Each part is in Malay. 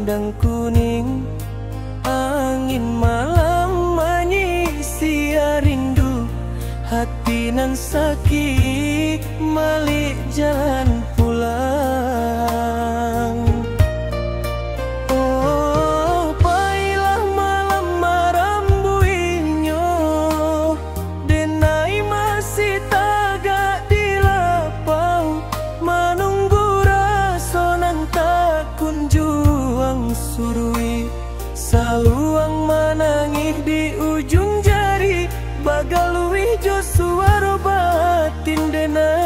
randang kuning, angin malam menyisi rindu, hati nan sakit malik jalan pulang. Oh, pailah malam marambuinyo, denai masih tagak di lapau, menunggu rasonan tak kunjuang surui, saluang menangis di ujung jari, bagalui jo suara batin denai.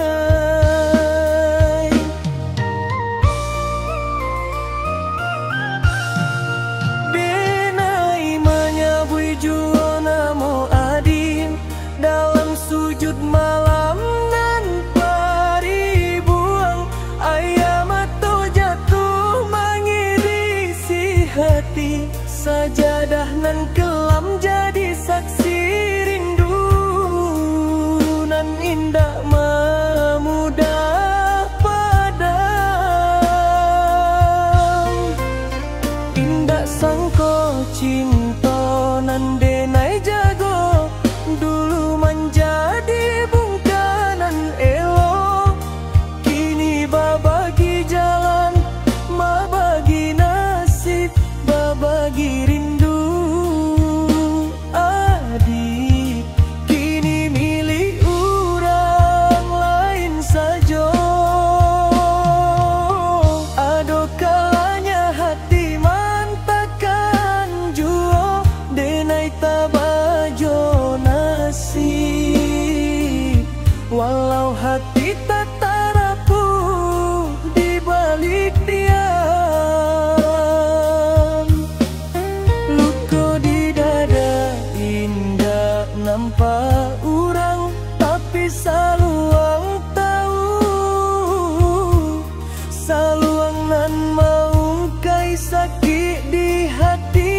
Denai menyabui juo namo adin, dalam sujud malam nan paribuang, ayam atau jatuh mengirisi hati, sajadah nan kelam jadi saksi rindu nan indah memudah padam. Indah sangko cinta nan denai jago, dulu menjadi bungkanan elo, kini babagi jalan, babagi nasib, babagi rindu. Adik kini milik orang lain saja, ado kalanya hati mantakan juo, denai tabajo nasib, walau hati tak tarapu di balik diam. Luka di dada indah nampak orang, tapi saluang tahu, saluang nan mau kai sakit di hati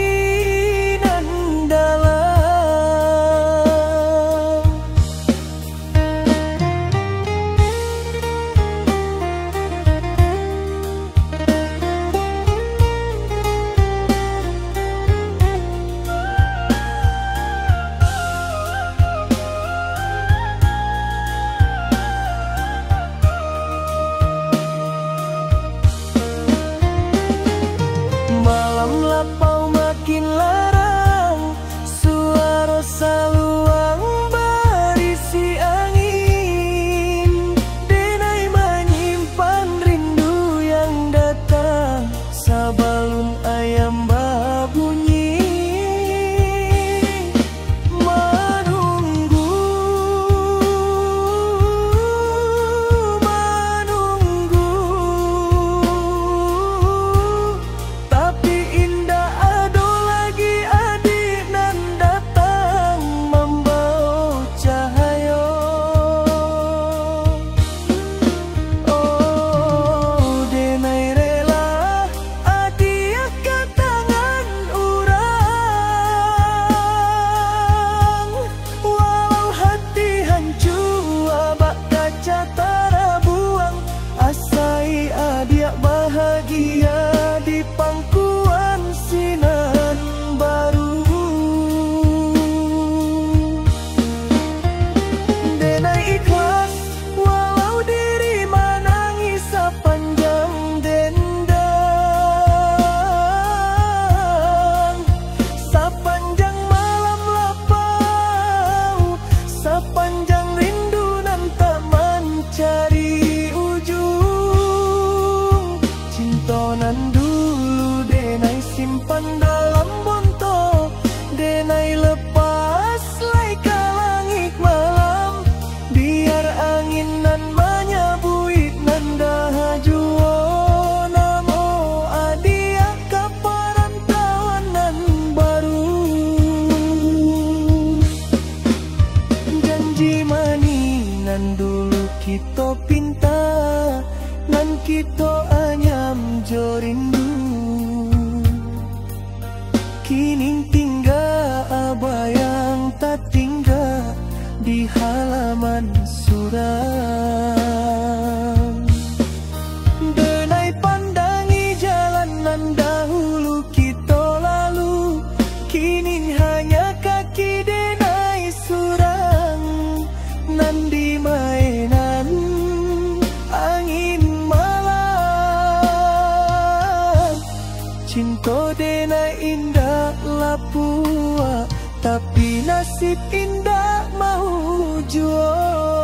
nan dalam. Malam lapau makin larang, suara saluang berisi angin, denai menyimpan rindu yang datang, sabalun ayam babunyi, menunggu, menunggu. Tapi indah ado lagi adik nan datang membawa cahaya. Oh, denai rela adik ke tangan orang, walau hati hancur abak kaca tarabuang, asai adik bahagia di pangkuan sinan baru. Denai ikhlas walau diri menangis sepanjang dendam, sepanjang malam lapau, sepanjang rindu nan tak mencari ujung. Cinta nan dulu denai simpan dalam bonto, denai lepas lai ke langit malam, biar angin nan menyabui nan dah juo namo adia ke perantauan nan baru. Janji mani nan dulu kita pinta, nan kita anyam jo rindu, kini tinggal abayang tak tinggal di halaman suram. Denai pandangi jalan nan dahulu, cinta dena indah lapua, tapi nasib indah mau jua.